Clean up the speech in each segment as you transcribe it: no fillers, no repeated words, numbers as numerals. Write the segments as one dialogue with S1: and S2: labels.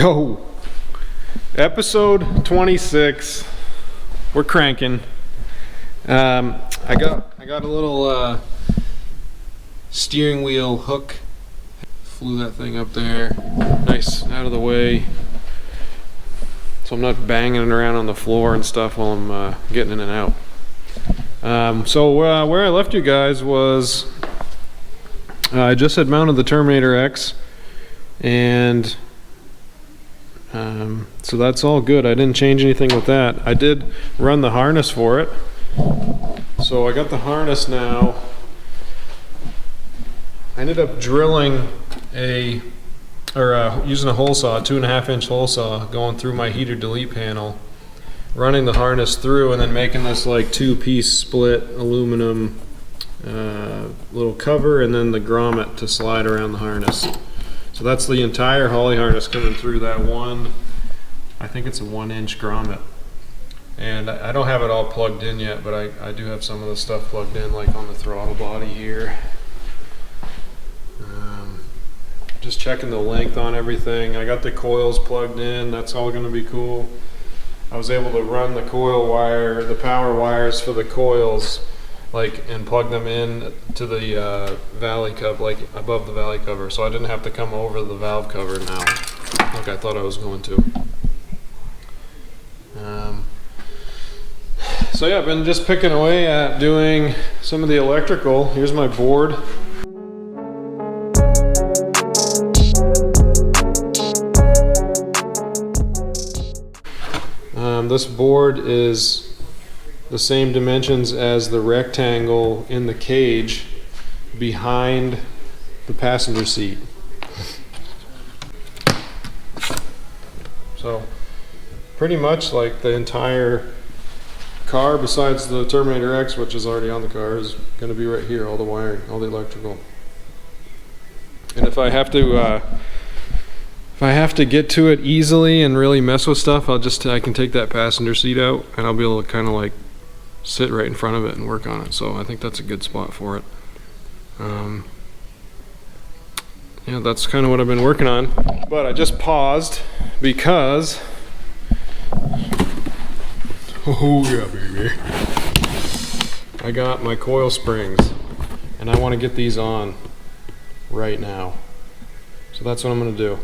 S1: Yo, episode 26. We're cranking. I got a little steering wheel hook. Flew that thing up there, nice out of the way, so I'm not banging it around on the floor and stuff while I'm getting in and out. So where I left you guys was I just had mounted the Terminator X, and so that's all good. I didn't change anything with that. I did run the harness for it, so I got the harness now. I ended up drilling using a hole saw, 2.5-inch hole saw, going through my heater delete panel, running the harness through, and then making this like 2-piece split aluminum little cover, and then the grommet to slide around the harness. So that's the entire Holly harness coming through that one. I think it's a 1-inch grommet, and I don't have it all plugged in yet, but I do have some of the stuff plugged in, like on the throttle body here. Just checking the length on everything. I got the coils plugged in. That's all going to be cool. I was able to run the coil wire, the power wires for the coils, and plug them in to the valley cover, like above the valley cover, so I didn't have to come over the valve cover now, like I thought I was going to. So yeah, I've been just picking away at doing some of the electrical. Here's my board. This board is the same dimensions as the rectangle in the cage behind the passenger seat. So pretty much like the entire car, besides the Terminator X, which is already on the car, is going to be right here, all the wiring, all the electrical. And if I have to get to it easily and really mess with stuff, I can take that passenger seat out, and I'll be able to kind of like sit right in front of it and work on it. So I think that's a good spot for it. Yeah, that's kind of what I've been working on. But I just paused because, oh yeah, baby, I got my coil springs, and I want to get these on right now. So that's what I'm going to do.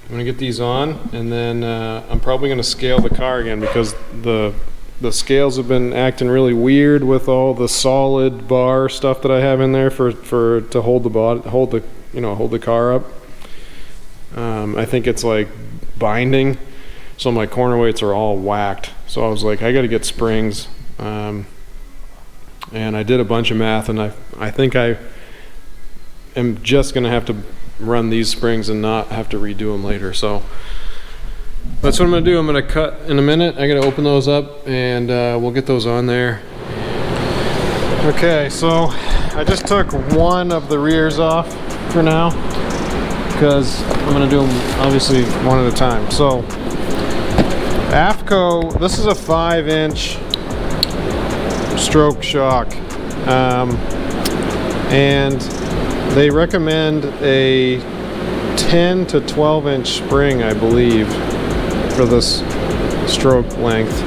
S1: I'm going to get these on, and then I'm probably going to scale the car again, because the scales have been acting really weird with all the solid bar stuff that I have in there to hold the car up. I think it's like binding, so my corner weights are all whacked. So I was like, I got to get springs, and I did a bunch of math, and I think I am just going to have to run these springs and not have to redo them later. So that's what I'm going to do. I'm going to cut in a minute. I got to open those up, and we'll get those on there. Okay, so I just took one of the rears off for now, because I'm going to do them obviously one at a time. So AFCO, this is a 5-inch stroke shock, and they recommend a 10 to 12-inch spring, I believe, for this stroke length.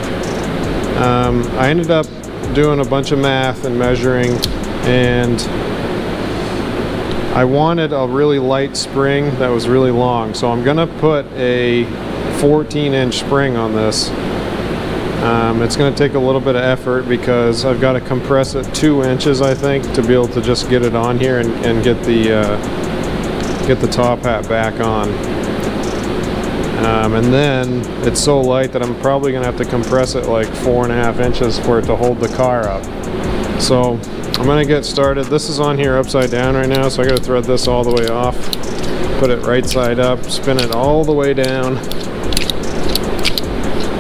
S1: I ended up doing a bunch of math and measuring, and I wanted a really light spring that was really long, so I'm gonna put a 14-inch spring on this. It's going to take a little bit of effort, because I've got to compress it 2 inches, I think, to be able to just get it on here and get the top hat back on. And then it's so light that I'm probably going to have to compress it like 4.5 inches for it to hold the car up. So I'm going to get started. This is on here upside down right now, so I got to thread this all the way off, put it right side up, spin it all the way down,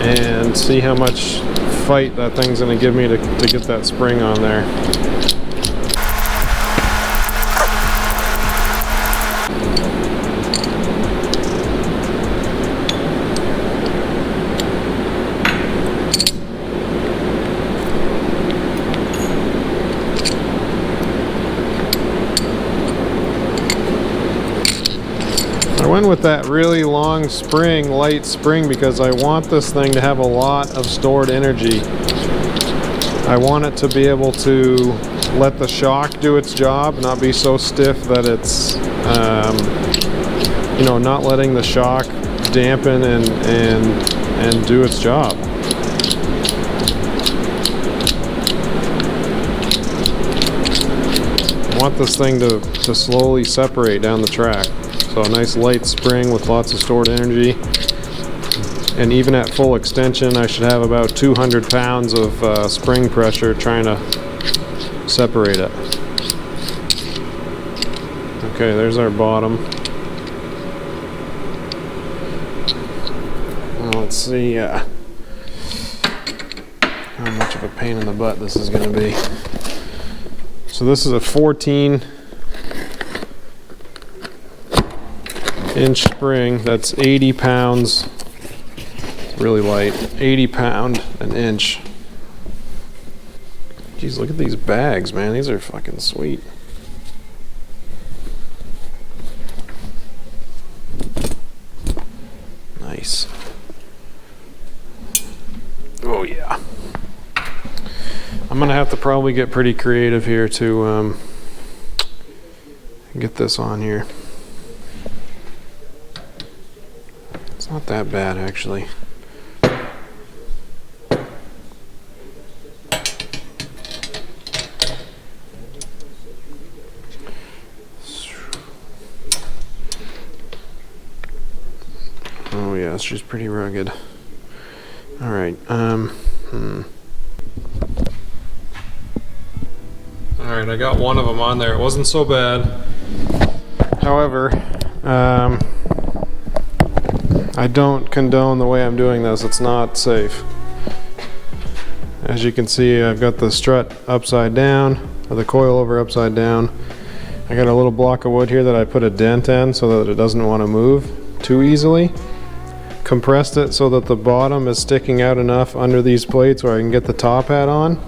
S1: and see how much fight that thing's going to give me to get that spring on there. I went with that really long spring, light spring, because I want this thing to have a lot of stored energy. I want it to be able to let the shock do its job, not be so stiff that it's, you know, not letting the shock dampen and do its job. I want this thing to slowly separate down the track. So a nice light spring with lots of stored energy. And even at full extension, I should have about 200 pounds of spring pressure trying to separate it. Okay, there's our bottom. Now let's see how much of a pain in the butt this is going to be. So this is a 14-inch spring. That's 80 pounds. It's really light. 80 pound an inch. Jeez, look at these bags, man. These are fucking sweet. Nice. Oh yeah. I'm gonna have to probably get pretty creative here to get this on here. It's not that bad, actually. Oh yeah, she's pretty rugged. All right. Alright, I got one of them on there. It wasn't so bad. However, I don't condone the way I'm doing this. It's not safe. As you can see, I've got the strut upside down, or the coilover upside down. I got a little block of wood here that I put a dent in so that it doesn't want to move too easily. Compressed it so that the bottom is sticking out enough under these plates where I can get the top hat on.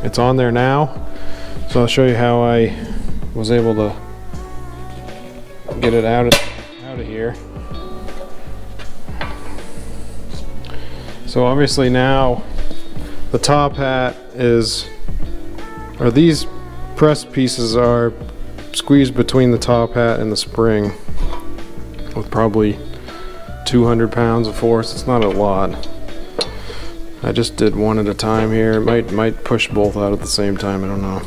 S1: It's on there now, so I'll show you how I was able to get it out of here. So obviously now the top hat is, or these press pieces are squeezed between the top hat and the spring with probably 200 pounds of force. It's not a lot. I just did one at a time here. It might push both out at the same time, I don't know.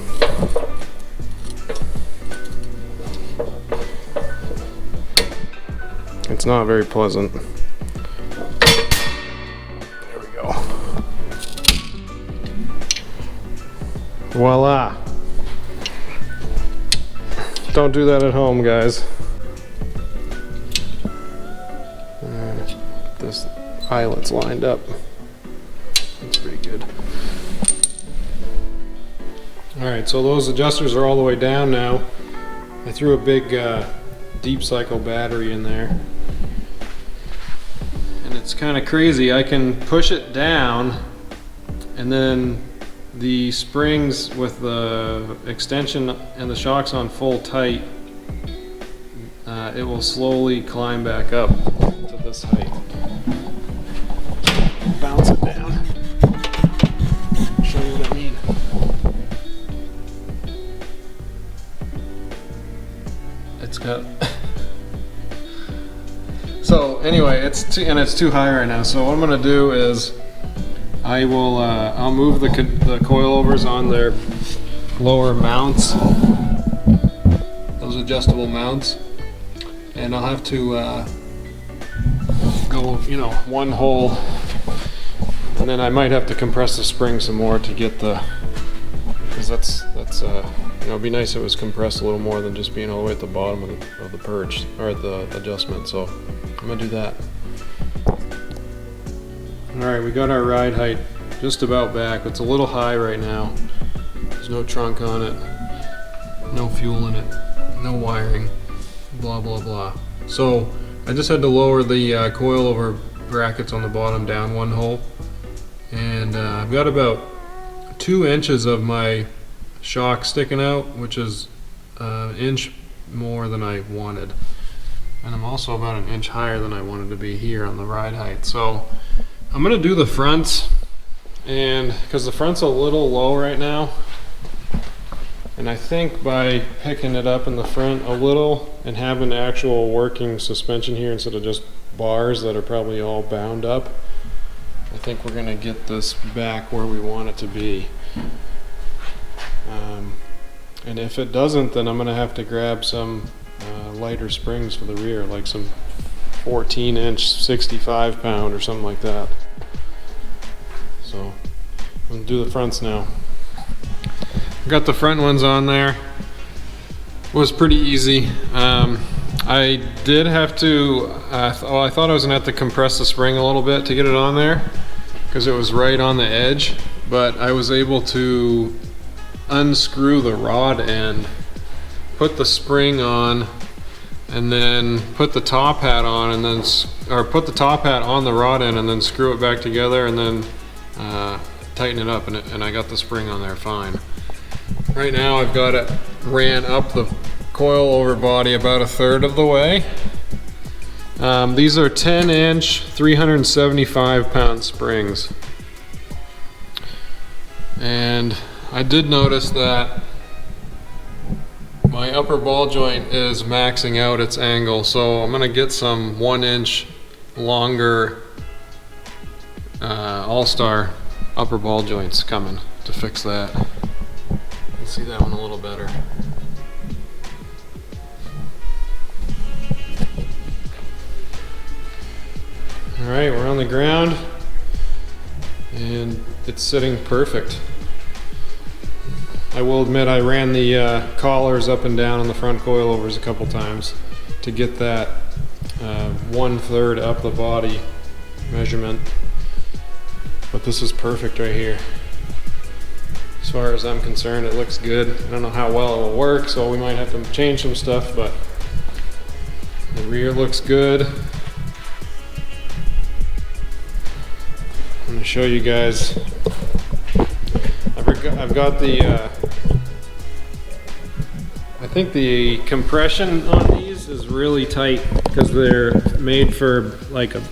S1: It's not very pleasant. There we go. Voila! Don't do that at home, guys. This eyelet's lined up. That's pretty good. Alright, so those adjusters are all the way down now. I threw a big deep cycle battery in there. And it's kind of crazy. I can push it down and then the springs with the extension and the shocks on full tight, it will slowly climb back up to this height. Bounce it down. Show you what I mean. It's got so anyway, it's too high right now. So what I'm gonna do is I will I'll move the coilovers on their lower mounts, those adjustable mounts, and I'll have to go, you know, one hole. And then I might have to compress the spring some more to get the, because that's you know, it'd be nice if it was compressed a little more than just being all the way at the bottom of the perch, or the adjustment. So I'm gonna do that. Alright, we got our ride height just about back. It's a little high right now. There's no trunk on it, no fuel in it, no wiring, blah blah blah. So I just had to lower the coilover brackets on the bottom down one hole. And I've got about 2 inches of my shock sticking out, which is an inch more than I wanted. and I'm also about an inch higher than I wanted to be here on the ride height. So I'm gonna do the fronts, and because the front's a little low right now, and I think by picking it up in the front a little and having actual working suspension here instead of just bars that are probably all bound up, I think we're gonna get this back where we want it to be. And if it doesn't, then I'm gonna have to grab some lighter springs for the rear, like some 14-inch 65 pound or something like that. So I'm gonna do the fronts now. Got the front ones on there. Was pretty easy. I did have to, I thought I was gonna have to compress the spring a little bit to get it on there because it was right on the edge, but I was able to unscrew the rod end, put the spring on, and then put the top hat on, and then, or put the top hat on the rod end and then screw it back together and then tighten it up, and I got the spring on there fine. Right now I've got it ran up the coilover body about 1/3 of the way. These are 10-inch 375 pound springs, and I did notice that my upper ball joint is maxing out its angle, so I'm gonna get some 1-inch longer All-Star upper ball joints coming to fix that. Let's see that one a little better. All right, we're on the ground and it's sitting perfect. I will admit I ran the collars up and down on the front coilovers a couple times to get that 1/3 up the body measurement, but this is perfect right here. As far as I'm concerned, it looks good. I don't know how well it will work, so we might have to change some stuff, but the rear looks good. I'm going to show you guys. I've got the, I think the compression on these is really tight because they're made for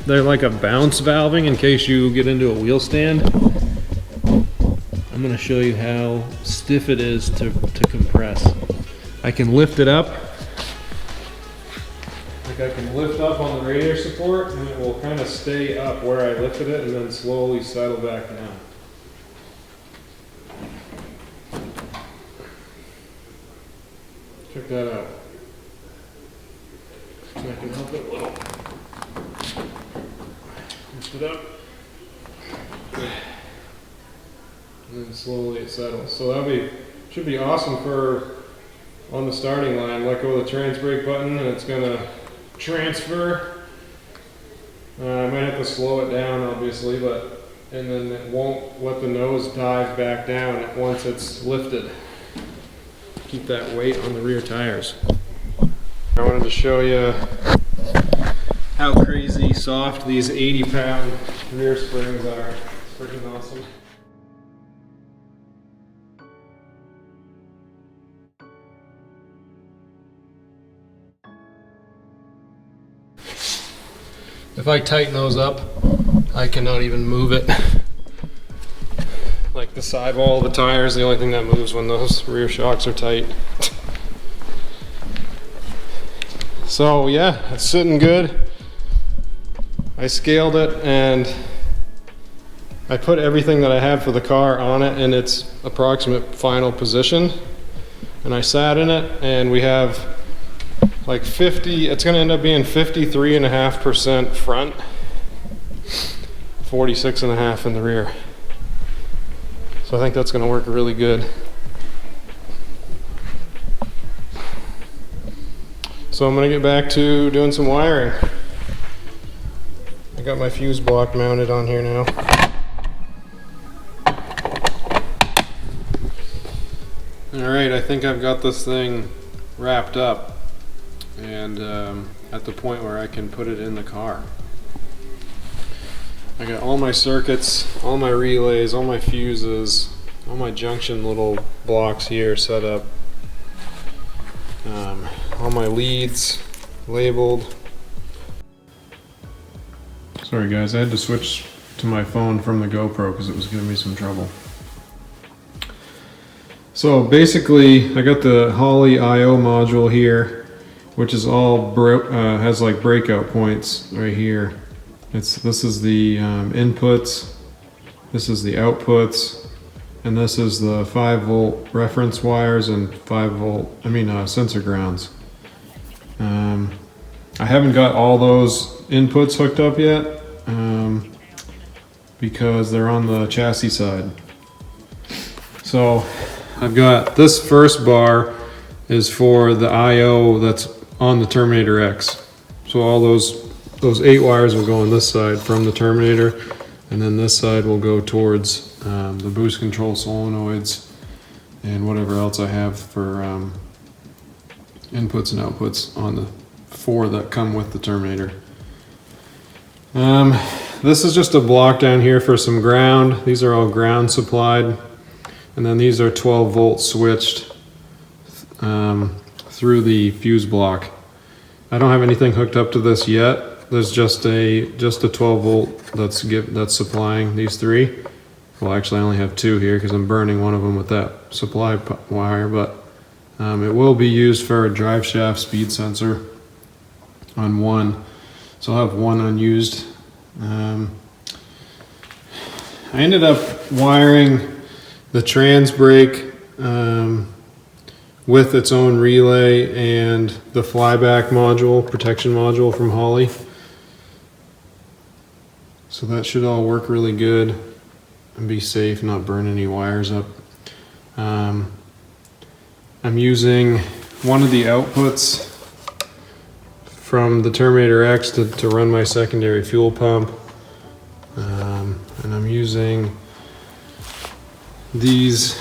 S1: they're like a bounce valving in case you get into a wheel stand. I'm going to show you how stiff it is to compress. I can lift it up. Like I can lift up on the radiator support and it will kind of stay up where I lifted it and then slowly settle back down. Check that out. So I can help it a little. Lift it up. And then slowly it settles. So should be awesome for on the starting line. Let go of the trans brake button and it's gonna transfer. I might have to slow it down obviously, and then it won't let the nose dive back down once it's lifted. Keep that weight on the rear tires. I wanted to show you how crazy soft these 80-pound rear springs are. It's freaking awesome. If I tighten those up, I cannot even move it. Like the sidewall of the tires, the only thing that moves when those rear shocks are tight. So yeah, it's sitting good. I scaled it and I put everything that I had for the car on it in its approximate final position. And I sat in it and we have like 50, it's gonna end up being 53.5% front, 46.5 in the rear. So I think that's gonna work really good. So I'm gonna get back to doing some wiring. I got my fuse block mounted on here now. All right, I think I've got this thing wrapped up and at the point where I can put it in the car. I got all my circuits, all my relays, all my fuses, all my junction little blocks here set up, all my leads, labeled. Sorry guys, I had to switch to my phone from the GoPro because it was giving me some trouble. So basically, I got the Holley I/O module here, which is all has like breakout points right here. This is the inputs, this is the outputs, and this is the 5-volt reference wires and 5-volt, sensor grounds. I haven't got all those inputs hooked up yet because they're on the chassis side. So I've got this first bar is for the I/O that's on the Terminator X. So all those 8 wires will go on this side from the Terminator, and then this side will go towards the boost control solenoids and whatever else I have for inputs and outputs on the 4 that come with the Terminator. This is just a block down here for some ground. These are all ground supplied, and then these are 12 volt switched through the fuse block. I don't have anything hooked up to this yet. There's just a 12 volt that's supplying these 3. Well, actually I only have 2 here because I'm burning one of them with that supply wire, but it will be used for a drive shaft speed sensor on 1. So I'll have 1 unused. I ended up wiring the trans brake with its own relay and the flyback module, protection module from Holley. So that should all work really good and be safe, not burn any wires up. I'm using one of the outputs from the Terminator X to run my secondary fuel pump. And I'm using these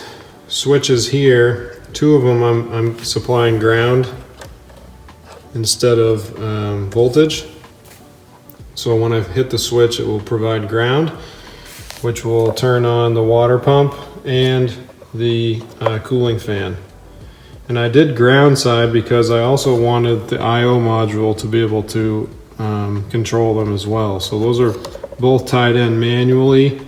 S1: switches here. 2 of them I'm supplying ground instead of voltage. So when I hit the switch, it will provide ground, which will turn on the water pump and the cooling fan. And I did ground side because I also wanted the I/O module to be able to control them as well. So those are both tied in manually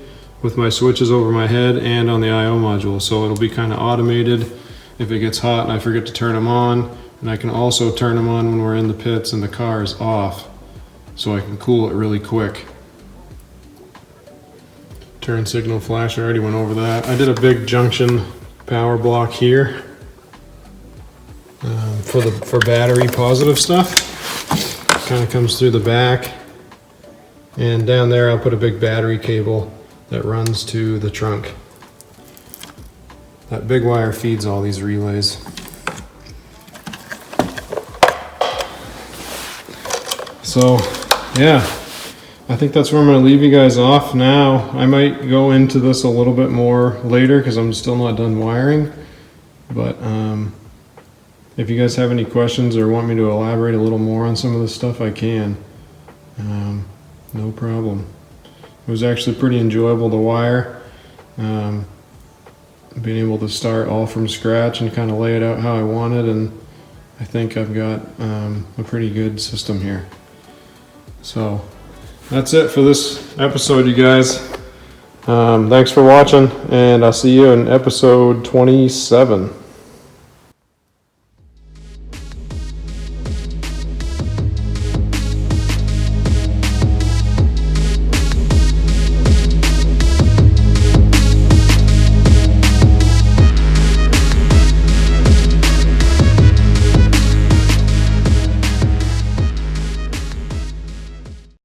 S1: with my switches over my head and on the I/O module. So it'll be kind of automated if it gets hot and I forget to turn them on. And I can also turn them on when we're in the pits and the car is off, so I can cool it really quick. Turn signal flash, I already went over that. I did a big junction power block here for battery positive stuff. Kind of comes through the back, and down there I'll put a big battery cable that runs to the trunk. That big wire feeds all these relays. So yeah, I think that's where I'm going to leave you guys off now. I might go into this a little bit more later because I'm still not done wiring, but if you guys have any questions or want me to elaborate a little more on some of this stuff, I can. No problem. It was actually pretty enjoyable to wire. Being able to start all from scratch and kind of lay it out how I wanted, and I think I've got a pretty good system here. So that's it for this episode, you guys. Thanks for watching, and I'll see you in episode 27.